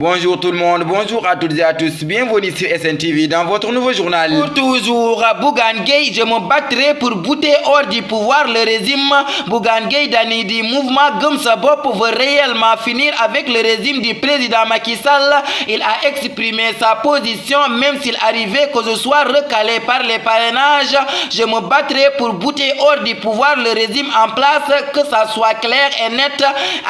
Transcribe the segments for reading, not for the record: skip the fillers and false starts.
Bonjour tout le monde, bonjour à toutes et à tous, bienvenue sur SNTV dans votre nouveau journal. Pour toujours, Bougane Gueye, je me battrai pour bouter hors du pouvoir le régime. Bougane Gueye Dany du mouvement Gëm Sa Bopp veut réellement finir avec le régime du président Macky Sall. Il a exprimé sa position, même s'il arrivait que je sois recalé par les parrainages. Je me battrai pour bouter hors du pouvoir le régime en place, que ça soit clair et net,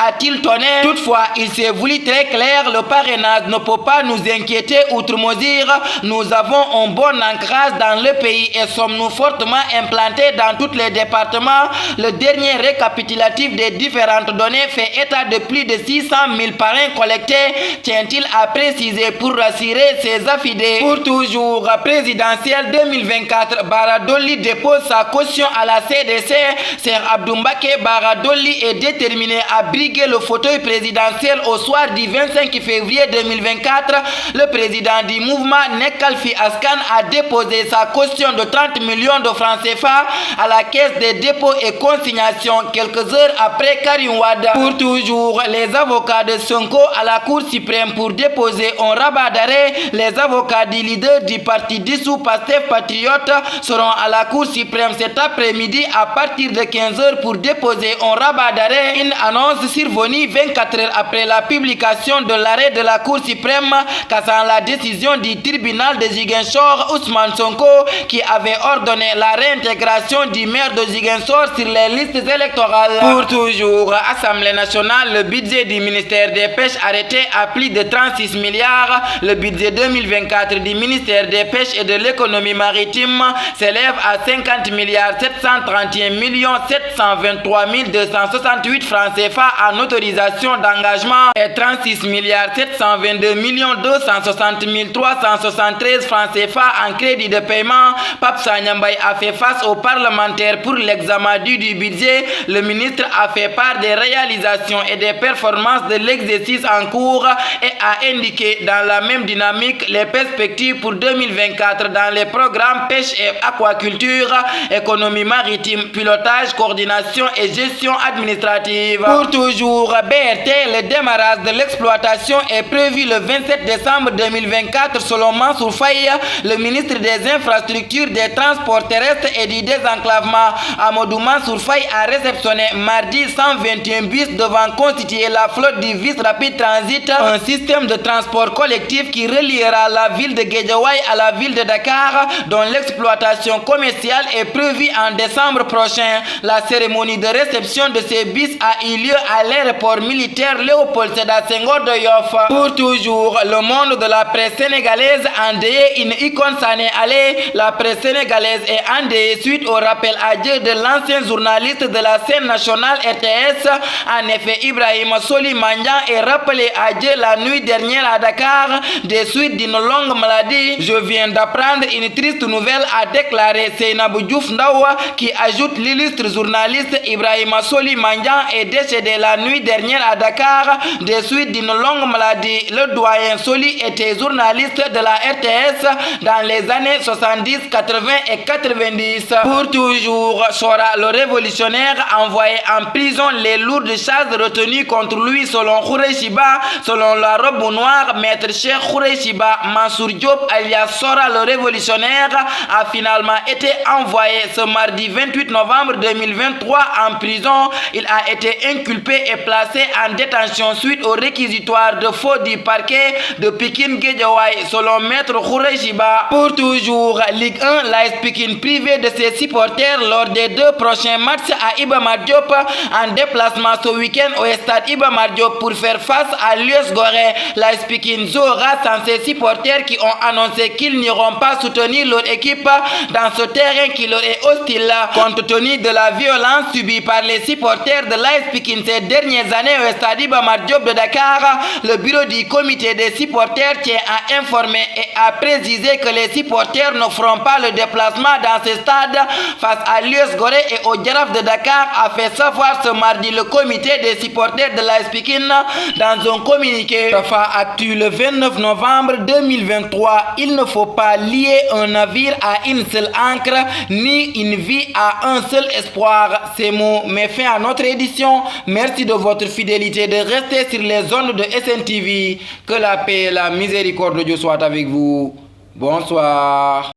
a-t-il tonné. Toutefois, il s'est voulu très clair, le parrainage ne peut pas nous inquiéter outre mesure. Nous avons un bon ancrage dans le pays et sommes-nous fortement implantés dans tous les départements. Le dernier récapitulatif des différentes données fait état de plus de 600 000 parrains collectés, tient-il à préciser pour rassurer ses affidés. Pour toujours, présidentielle 2024, Bara Dolly dépose sa caution à la CDC. Ser Abdou Mbacké Bara Dolly est déterminé à briguer le fauteuil présidentiel au soir du 25 février 2024, le président du mouvement Nekkal Fi Askan a déposé sa caution de 30 millions de francs CFA à la caisse des dépôts et consignations quelques heures après Karim Wade. Pour toujours, les avocats de Sonko à la Cour suprême pour déposer un rabat d'arrêt. Les avocats du leader du parti dissous Pastef Patriote seront à la Cour suprême cet après-midi à partir de 15 h pour déposer un rabat d'arrêt. Une annonce survenue 24 heures après la publication de l'arrêt de la Cour suprême cassant la décision du tribunal de Ziguinchor, Ousmane Sonko, qui avait ordonné la réintégration du maire de Ziguinchor sur les listes électorales. Pour toujours, Assemblée nationale, le budget du ministère des Pêches arrêté à plus de 36 milliards. Le budget 2024 du ministère des Pêches et de l'économie maritime s'élève à 50 milliards 731 millions 723 268 francs CFA en autorisation d'engagement et 36 milliards 722 millions 260 373 francs CFA en crédit de paiement. Pape Sagna Mbaye a fait face aux parlementaires pour l'examen du budget. Le ministre a fait part des réalisations et des performances de l'exercice en cours et a indiqué dans la même dynamique les perspectives pour 2024 dans les programmes pêche et aquaculture, économie maritime, pilotage, coordination et gestion administrative. Pour toujours, BRT, le démarrage de l'exploitation est prévu le 27 décembre 2024 selon Mansour Faye, le ministre des Infrastructures, des Transports terrestres et du désenclavement. Amadou Mansour Faye a réceptionné mardi 121 bus devant constituer la flotte du Vice Rapid Transit, un système de transport collectif qui reliera la ville de Guédiawaye à la ville de Dakar, dont l'exploitation commerciale est prévue en décembre prochain. La cérémonie de réception de ces bus a eu lieu à l'aéroport militaire Léopold Sédar Senghor de Yoff. Pour toujours, le monde de la presse sénégalaise endeuillé une icône s'en est allée. La presse sénégalaise est endeuillée suite au rappel à Dieu de l'ancien journaliste de la scène nationale RTS. En effet, Ibrahima Soli Mandiang est rappelé à Dieu la nuit dernière à Dakar des suites d'une longue maladie. Je viens d'apprendre une triste nouvelle, a déclaré Seynabou Diouf Ndawa, qui ajoute l'illustre journaliste Ibrahima Soli Mandiang est décédé la nuit dernière à Dakar des suites d'une longue maladie. Le doyen Soli était journaliste de la RTS dans les années 70, 80 et 90. Pour toujours, Sora le révolutionnaire envoyé en prison les lourdes charges retenues contre lui selon Khoureyshiba. Selon la robe noire, maître Cheikh Khoureyshiba, Mansour Diop alias Sora le révolutionnaire a finalement été envoyé ce mardi 28 novembre 2023 en prison. Il a été inculpé et placé en détention suite au réquisitoire de faux du parquet de Pikine Guédiawaye selon maître Khoureyshiba. Pour toujours, Ligue 1, l'AS Pikine privé de ses supporters lors des 2 prochains matchs à Iba Mar Diop en déplacement ce week-end au stade Iba Mar Diop pour faire face à l'US Gorée. L'AS Pikine jouera sans ses supporters qui ont annoncé qu'ils n'iront pas soutenir leur équipe dans ce terrain qui leur est hostile. Compte tenu de la violence subie par les supporters de l'AS Pikine ces dernières années au stade Iba Mar Diop de Dakar, le bureau du comité des supporters tient à informer et à préciser que les supporters ne feront pas le déplacement dans ce stade face à l'US Gorée et au Jaraaf de Dakar, a fait savoir ce mardi le comité des supporters de l'AS Pikine dans un communiqué. Tafa Actu le 29 novembre 2023. Il ne faut pas lier un navire à une seule ancre ni une vie à un seul espoir. Ces mots mettent fin à notre édition. Merci de votre fidélité de rester sur les ondes de SNTV. TV. Que la paix et la miséricorde de Dieu soient avec vous. Bonsoir.